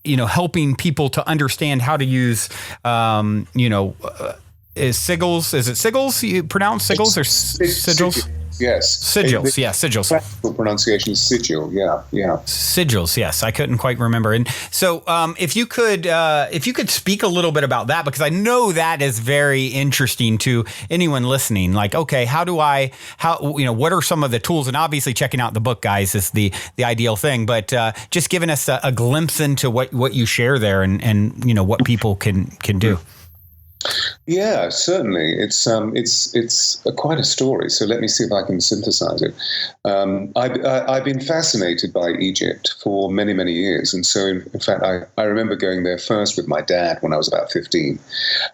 helping people to understand how to use Is sigils? Is it sigils? You pronounce sigils or sigils? yes. Sigils, sigils. Classical pronunciation is sigil, yeah. Sigils, yes. I couldn't quite remember. And so if you could speak a little bit about that, because I know that is very interesting to anyone listening. Like, okay, what are some of the tools? And obviously checking out the book, guys, is the ideal thing. But just giving us a glimpse into what you share there and what people can do. Yeah, certainly. It's quite a story. So let me see if I can synthesize it. I've been fascinated by Egypt for many, many years, and so in fact, I remember going there first with my dad when I was about 15,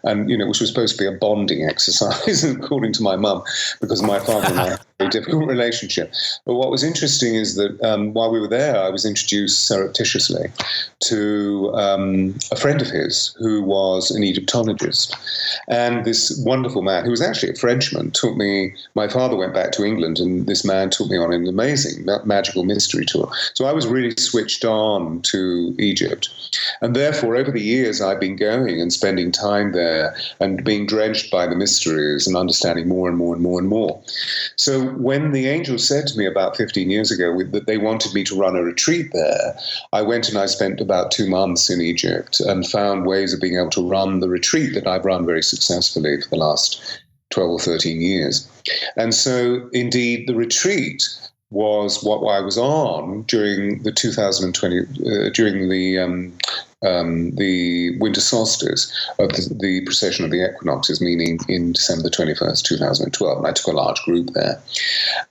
and which was supposed to be a bonding exercise, according to my mum, because my father and I had a very difficult relationship. But what was interesting is that while we were there, I was introduced surreptitiously to a friend of his who was an Egyptologist. And this wonderful man, who was actually a Frenchman, taught me. My father went back to England, and this man took me on an amazing magical mystery tour. So I was really switched on to Egypt. And therefore, over the years, I've been going and spending time there and being drenched by the mysteries and understanding more and more and more and more. So when the angels said to me about 15 years ago that they wanted me to run a retreat there, I went and I spent about 2 months in Egypt and found ways of being able to run the retreat that I've run very successfully for the last 12 or 13 years. And so, indeed, the retreat was what I was on during the 2020, during the winter solstice of the precession of the equinoxes, meaning in December 21st, 2012. And I took a large group there.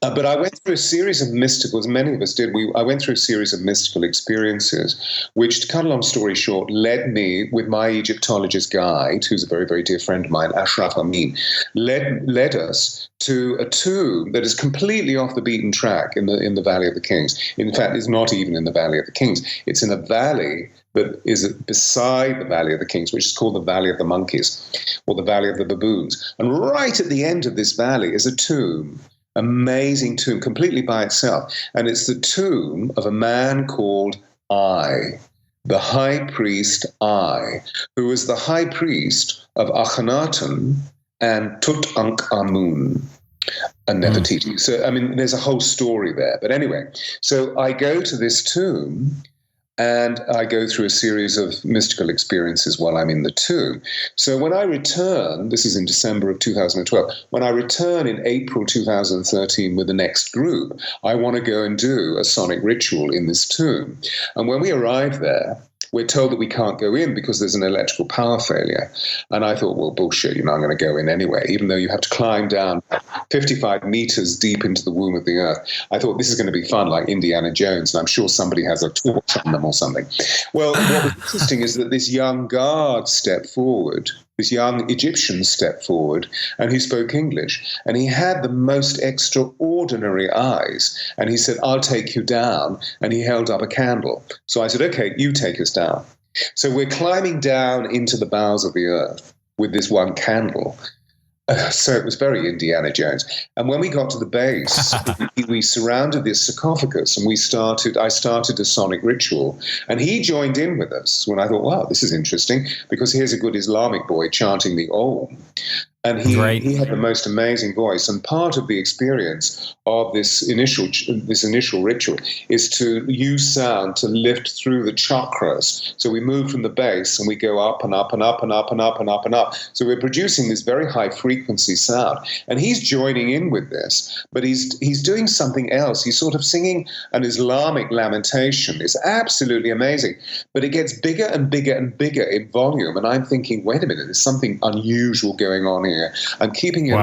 But I went through a series of mystical, as many of us did, I went through a series of mystical experiences, which, to cut a long story short, led me, with my Egyptologist guide, who's a very, very dear friend of mine, Ashraf Amin, led us to a tomb that is completely off the beaten track in the Valley of the Kings. In fact, it's not even in the Valley of the Kings. It's in a valley that is beside the Valley of the Kings, which is called the Valley of the Monkeys, or the Valley of the Baboons. And right at the end of this valley is a tomb, amazing tomb, completely by itself. And it's the tomb of a man called I, the high priest I, who was the high priest of Akhenaten and Tutankhamun and Nefertiti. So, I mean, there's a whole story there. But anyway, so I go to this tomb and I go through a series of mystical experiences while I'm in the tomb. So when I return, this is in December of 2012, when I return in April 2013 with the next group, I want to go and do a sonic ritual in this tomb. And when we arrive there, we're told that we can't go in because there's an electrical power failure. And I thought, well, bullshit, I'm going to go in anyway, even though you have to climb down 55 meters deep into the womb of the earth. I thought this is going to be fun, like Indiana Jones, and I'm sure somebody has a torch on them or something. Well, what was interesting is that this young guard stepped forward, this young Egyptian stepped forward, and he spoke English. And he had the most extraordinary eyes. And he said, I'll take you down. And he held up a candle. So I said, okay, you take us down. So we're climbing down into the bowels of the earth with this one candle. So it was very Indiana Jones. And when we got to the base, we surrounded this sarcophagus and I started a sonic ritual. And he joined in with us when I thought, wow, this is interesting, because here's a good Islamic boy chanting the Om. And he had the most amazing voice. And part of the experience of this initial ritual is to use sound to lift through the chakras. So we move from the base and we go up and up and up and up and up and up and up. So we're producing this very high frequency sound. And he's joining in with this, but he's doing something else. He's sort of singing an Islamic lamentation. It's absolutely amazing. But it gets bigger and bigger and bigger in volume. And I'm thinking, wait a minute, there's something unusual going on here. I'm keeping him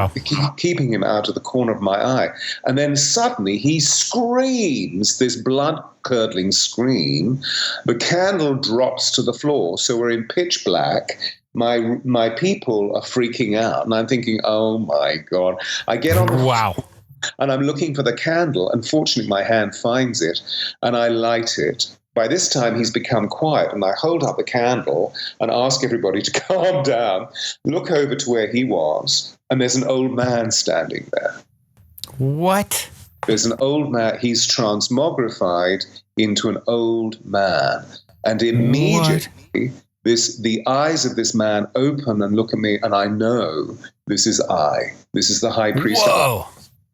out of the corner of my eye. And then suddenly he screams this blood-curdling scream. The candle drops to the floor, so we're in pitch black. My people are freaking out. And I'm thinking, oh, my God. I get on the floor, and I'm looking for the candle. Unfortunately, my hand finds it, and I light it. By this time, he's become quiet, and I hold up the candle and ask everybody to calm down, look over to where he was, and there's an old man standing there. What? There's an old man. He's transmogrified into an old man. And immediately, the eyes of this man open and look at me, and I know this is I. This is the high priest. Whoa.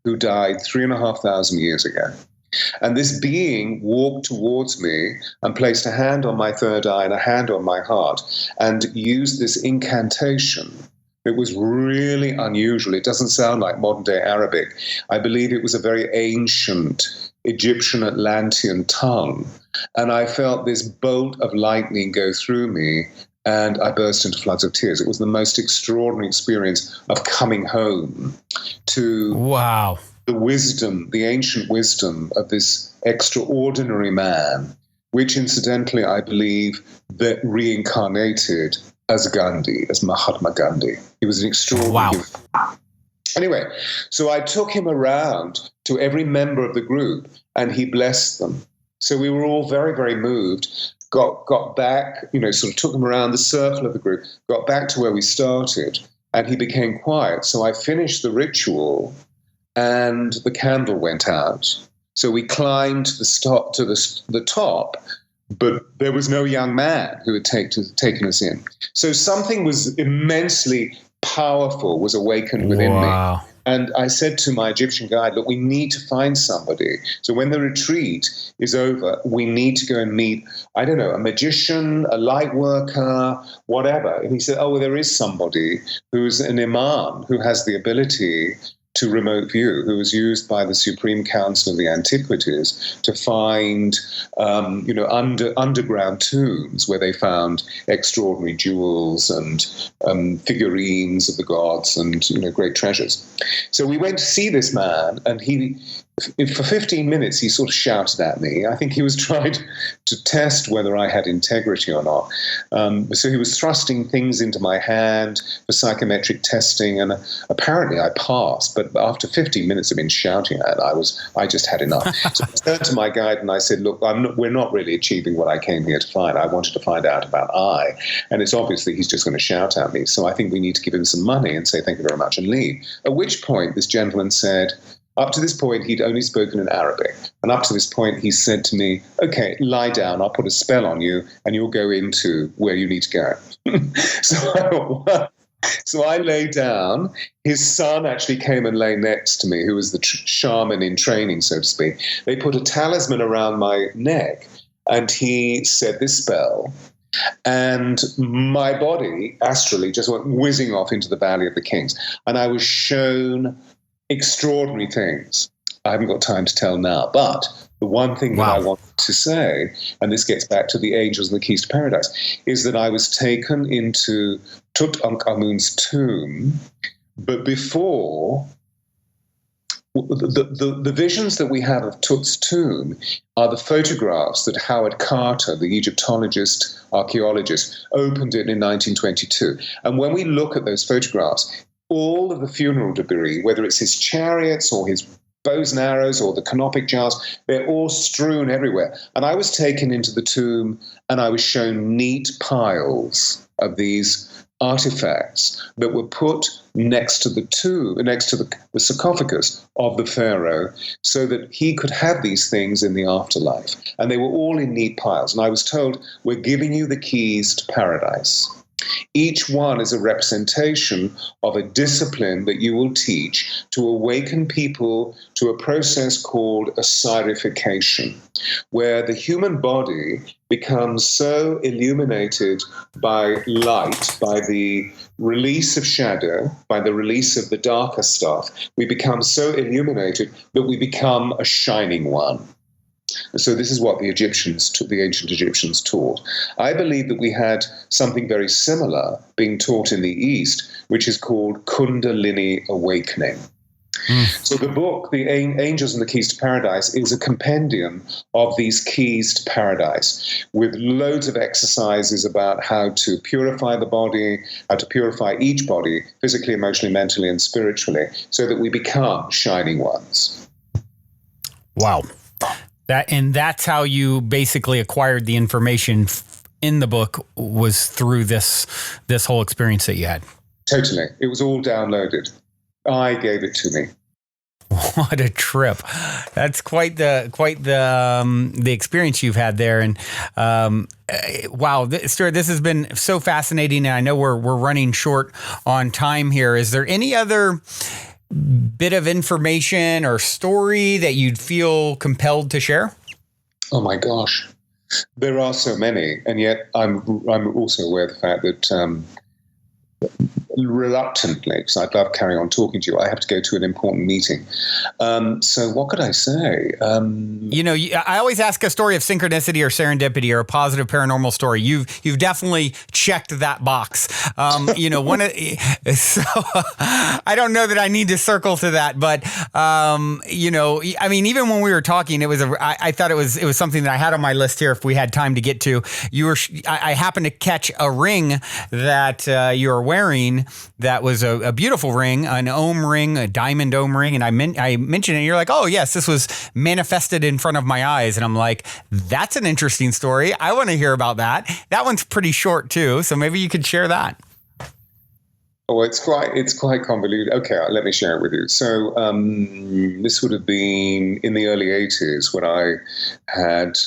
who died 3,500 years ago. And this being walked towards me and placed a hand on my third eye and a hand on my heart and used this incantation. It was really unusual. It doesn't sound like modern day Arabic. I believe it was a very ancient Egyptian Atlantean tongue. And I felt this bolt of lightning go through me, and I burst into floods of tears. It was the most extraordinary experience of coming home to the wisdom, the ancient wisdom of this extraordinary man, which incidentally I believe that reincarnated as Gandhi, as Mahatma Gandhi. He was an extraordinary Anyway, so I took him around to every member of the group and he blessed them. So we were all very, very moved, got back, sort of took him around the circle of the group, got back to where we started, and he became quiet. So I finished the ritual and the candle went out. So we climbed to the top, but there was no young man who had taken us in. So something was immensely powerful was awakened within me. And I said to my Egyptian guide, look, we need to find somebody. So when the retreat is over, we need to go and meet, I don't know, a magician, a light worker, whatever. And he said, oh, well, there is somebody who's an imam who has the ability to remote view, who was used by the Supreme Council of the Antiquities to find, underground tombs where they found extraordinary jewels and figurines of the gods and, great treasures. So we went to see this man, and for 15 minutes, he sort of shouted at me. I think he was trying to test whether I had integrity or not. So he was thrusting things into my hand for psychometric testing, and apparently I passed. But after 15 minutes of him shouting at it, I just had enough. So I turned to my guide and I said, look, we're not really achieving what I came here to find. I wanted to find out about I. And it's obviously he's just going to shout at me. So I think we need to give him some money and say thank you very much and leave. At which point this gentleman said, up to this point, he'd only spoken in Arabic. And up to this point, he said to me, okay, lie down, I'll put a spell on you, and you'll go into where you need to go. So I lay down. His son actually came and lay next to me, who was the shaman in training, so to speak. They put a talisman around my neck, and he said this spell. And my body, astrally, just went whizzing off into the Valley of the Kings. And I was shown extraordinary things. I haven't got time to tell now, but the one thing that I want to say, and this gets back to the angels and the keys to paradise, is that I was taken into Tutankhamun's tomb, but before, the visions that we have of Tut's tomb are the photographs that Howard Carter, the Egyptologist, archaeologist, opened it in 1922. And when we look at those photographs, all of the funeral debris, whether it's his chariots or his bows and arrows or the canopic jars, they're all strewn everywhere. And I was taken into the tomb and I was shown neat piles of these artifacts that were put next to the tomb, next to the sarcophagus of the pharaoh, so that he could have these things in the afterlife. And they were all in neat piles. And I was told, we're giving you the keys to paradise. Each one is a representation of a discipline that you will teach to awaken people to a process called osirification, where the human body becomes so illuminated by light, by the release of shadow, by the release of the darker stuff. We become so illuminated that we become a shining one. So this is what the ancient Egyptians taught. I believe that we had something very similar being taught in the East, which is called Kundalini awakening. So the book, The Angels and the Keys to Paradise, is a compendium of these keys to paradise with loads of exercises about how to purify the body, how to purify each body, physically, emotionally, mentally, and spiritually, so that we become shining ones. Wow. That's how you basically acquired the information in the book, was through this whole experience that you had. Totally. It was all downloaded. I gave it to me. What a trip. That's quite the experience you've had there. And wow, Stewart, this has been so fascinating. And I know we're running short on time here. Is there any other bit of information or story that you'd feel compelled to share? Oh my gosh, there are so many, and yet I'm also aware of the fact that reluctantly, because I'd love carrying on talking to you, I have to go to an important meeting. So what could I say? I always ask a story of synchronicity or serendipity or a positive paranormal story. You've definitely checked that box. So I don't know that I need to circle to that, but even when we were talking, I thought it was something that I had on my list here if we had time to get to. I happened to catch a ring that you were wearing that was a beautiful ring, an ohm ring, a diamond ohm ring. And I mentioned it and you're like, oh yes, this was manifested in front of my eyes. And I'm like, that's an interesting story. I want to hear about that. That one's pretty short too. So maybe you could share that. Oh, it's quite convoluted. Okay, let me share it with you. So this would have been in the early 80s when I had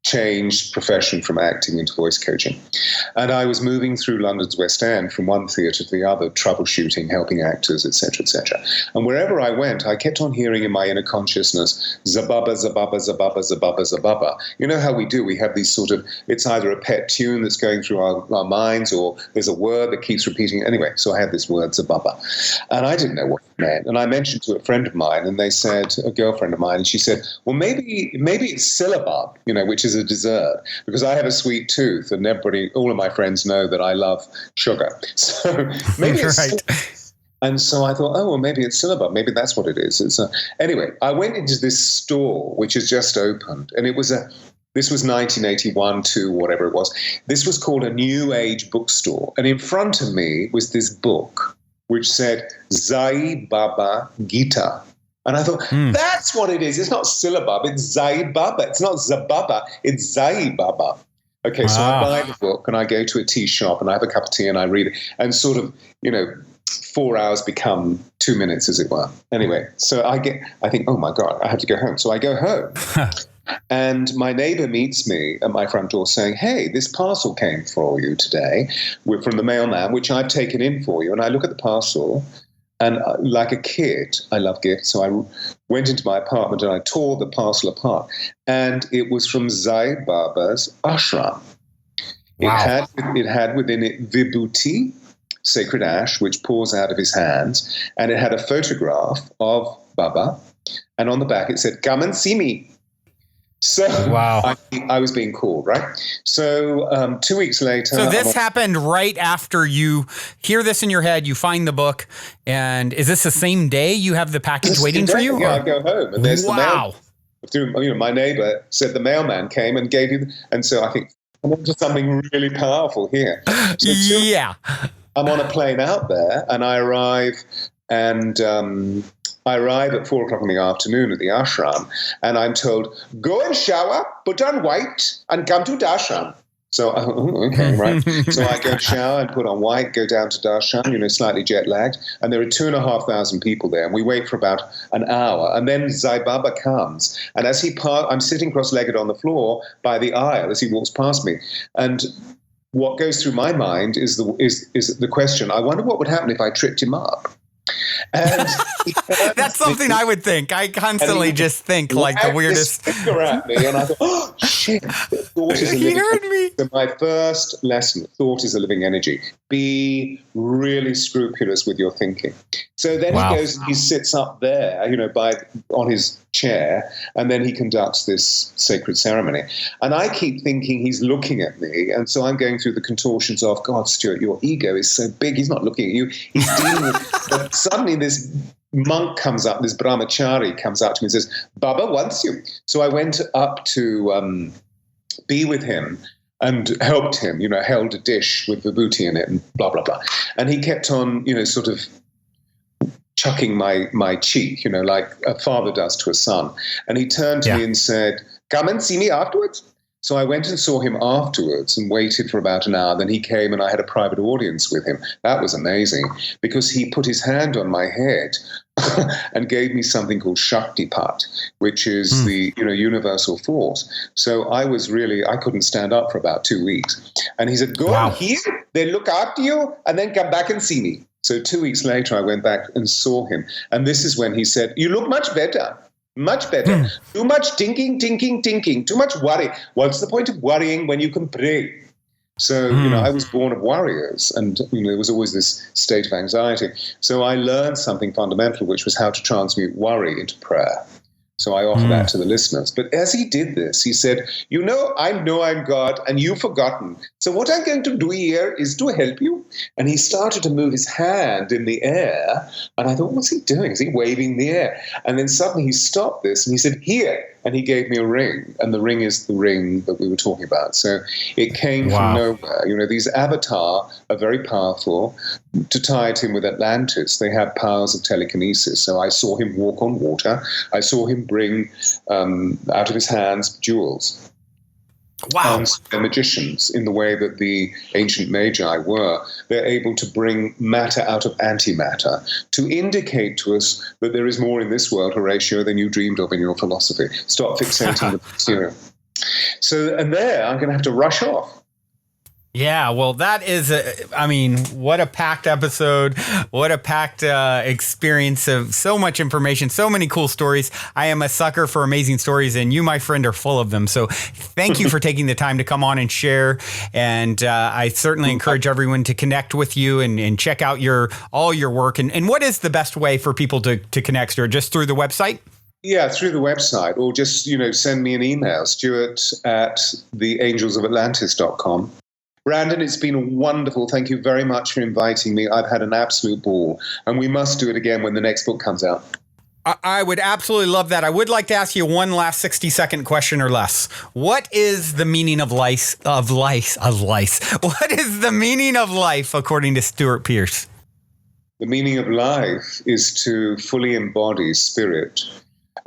changed profession from acting into voice coaching. And I was moving through London's West End from one theatre to the other, troubleshooting, helping actors, etc., etc. And wherever I went, I kept on hearing in my inner consciousness, zababa, zababa, zababa, zababa, zababa. You know how we do? We have these sort of, it's either a pet tune that's going through our minds, or there's a word that keeps repeating. Anyway, so I had this word, zababa. And I didn't know what it meant. And I mentioned to a friend of mine, and they said, a girlfriend of mine, and she said, well, maybe it's syllabub, which is a dessert, because I have a sweet tooth, and all of my friends know that I love sugar. So maybe it's right. And so I thought, oh, well, maybe it's syllabub. Maybe that's what it is. Anyway, I went into this store, which has just opened, and this was 1981 to whatever it was. This was called a New Age bookstore. And in front of me was this book, which said Sai Baba Gita. And I thought, that's what it is. It's not syllabub, it's Sai Baba. It's not Zababa, it's Sai Baba. Okay, so I buy the book and I go to a tea shop and I have a cup of tea and I read it. And sort of, 4 hours become 2 minutes, as it were. Anyway, so I think, oh my God, I have to go home. So I go home. And my neighbor meets me at my front door saying, hey, this parcel came for you today from the mailman, which I've taken in for you. And I look at the parcel. And like a kid, I love gifts, so I went into my apartment and I tore the parcel apart. And it was from Sai Baba's ashram. Wow. It had within it vibhuti, sacred ash, which pours out of his hands. And it had a photograph of Baba. And on the back it said, come and see me. So wow. I was being called, right? So 2 weeks later. So this happened right after you hear this in your head, you find the book, and is this the same day you have the package waiting for you? Yeah, I go home and there's the mail. My neighbor said the mailman came and gave you, and so I think I'm onto something really powerful here. So I'm on a plane out there and I arrive at 4 o'clock in the afternoon at the ashram, and I'm told, go and shower, put on white, and come to Darsham. So, okay, right. So I go shower and put on white, go down to Darsham, slightly jet lagged, and there are 2,500 people there, and we wait for about an hour, and then Sai Baba comes, and as I'm sitting cross-legged on the floor by the aisle as he walks past me, and what goes through my mind is the question, I wonder what would happen if I tripped him up. And that's something I would think. I constantly just think like the weirdest. At me, and I thought, oh shit! Thought is a living energy. So my first lesson: thought is a living energy. Be really scrupulous with your thinking. So then he goes and he sits up there, on his chair, and then he conducts this sacred ceremony. And I keep thinking he's looking at me, and so I'm going through the contortions of, God, Stewart, your ego is so big. He's not looking at you. He's dealing with. But suddenly this monk comes up, this brahmachari comes up to me and says, Baba wants you. So I went up to be with him and helped him, held a dish with vibhuti in it and blah, blah, blah. And he kept on, sort of chucking my cheek, like a father does to a son. And he turned to me and said, come and see me afterwards. So I went and saw him afterwards and waited for about an hour. Then he came and I had a private audience with him. That was amazing because he put his hand on my head and gave me something called Shaktipat, which is the universal force. So I couldn't stand up for about 2 weeks. And he said, go here, then look after you, and then come back and see me. So 2 weeks later, I went back and saw him. And this is when he said, "You look much better. Much better. Too much thinking. Too much worry. What's the point of worrying when you can pray?" So, I was born of warriors, and, there was always this state of anxiety. So I learned something fundamental, which was how to transmute worry into prayer. So I offer that to the listeners. But as he did this, he said, I know I'm God and you've forgotten. So what I'm going to do here is to help you. And he started to move his hand in the air. And I thought, what's he doing? Is he waving in the air? And then suddenly he stopped this and he said, "Here." And he gave me a ring. And the ring is the ring that we were talking about. So it came from nowhere. These avatar are very powerful. To tie it in with Atlantis, they have powers of telekinesis. So I saw him walk on water. I saw him bring out of his hands jewels. Wow. And they're magicians in the way that the ancient magi were. They're able to bring matter out of antimatter to indicate to us that there is more in this world, Horatio, than you dreamed of in your philosophy. Stop fixating the material. So, and there, I'm going to have to rush off. Yeah, well, that is, what a packed episode. What a packed experience of so much information, so many cool stories. I am a sucker for amazing stories, and you, my friend, are full of them. So thank you for taking the time to come on and share. And I certainly encourage everyone to connect with you and check out all your work. And what is the best way for people to connect, or just through the website? Yeah, through the website, or just, send me an email, Stewart@theangelsofatlantis.com. Brandon, it's been wonderful. Thank you very much for inviting me. I've had an absolute ball, and we must do it again when the next book comes out. I would absolutely love that. I would like to ask you one last 60-second question or less. What is the meaning of life? What is the meaning of life according to Stewart Pearce? The meaning of life is to fully embody spirit.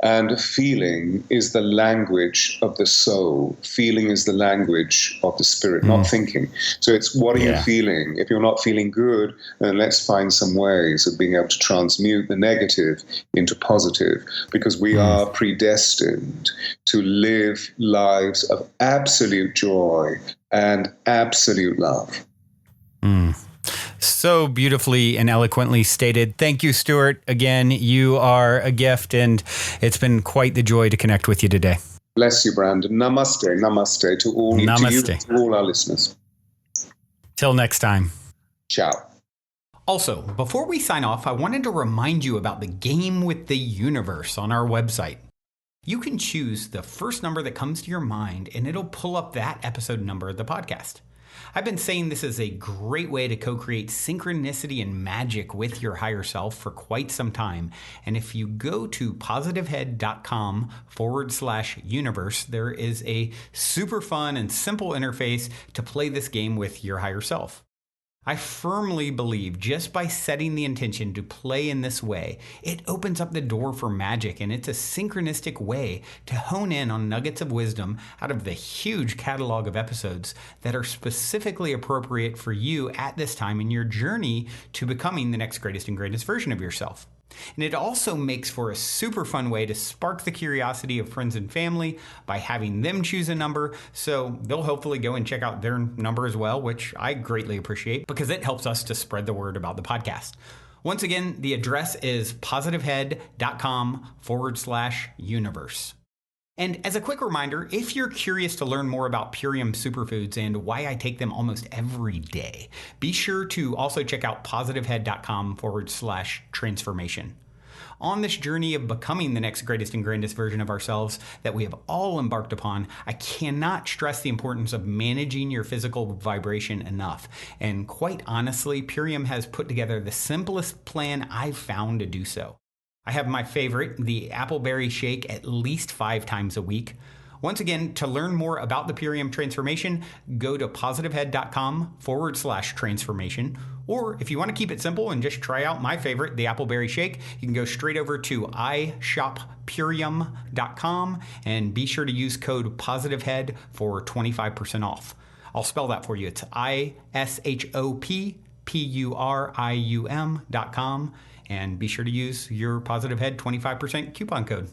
And feeling is the language of the soul. Feeling is the language of the spirit, not thinking. So it's, what are you feeling? If you're not feeling good, then let's find some ways of being able to transmute the negative into positive, because we are predestined to live lives of absolute joy and absolute love. So beautifully and eloquently stated. Thank you, Stewart. Again, you are a gift, and it's been quite the joy to connect with you today. Bless you, Brandon. Namaste. Namaste to all, Namaste. To you, to all our listeners. Till next time. Ciao. Also, before we sign off, I wanted to remind you about the game with the universe on our website. You can choose the first number that comes to your mind, and it'll pull up that episode number of the podcast. I've been saying this is a great way to co-create synchronicity and magic with your higher self for quite some time. And if you go to positivehead.com/universe, there is a super fun and simple interface to play this game with your higher self. I firmly believe just by setting the intention to play in this way, it opens up the door for magic, and it's a synchronistic way to hone in on nuggets of wisdom out of the huge catalog of episodes that are specifically appropriate for you at this time in your journey to becoming the next greatest and greatest version of yourself. And it also makes for a super fun way to spark the curiosity of friends and family by having them choose a number, so they'll hopefully go and check out their number as well, which I greatly appreciate because it helps us to spread the word about the podcast. Once again, the address is positivehead.com/universe. And as a quick reminder, if you're curious to learn more about Purium superfoods and why I take them almost every day, be sure to also check out positivehead.com/transformation. On this journey of becoming the next greatest and grandest version of ourselves that we have all embarked upon, I cannot stress the importance of managing your physical vibration enough. And quite honestly, Purium has put together the simplest plan I've found to do so. I have my favorite, the appleberry shake, at least 5 times a week. Once again, to learn more about the Purium transformation, go to positivehead.com/transformation. Or if you want to keep it simple and just try out my favorite, the appleberry shake, you can go straight over to ishoppurium.com and be sure to use code positivehead for 25% off. I'll spell that for you. It's ishoppurium.com. And be sure to use your Positive Head 25% coupon code.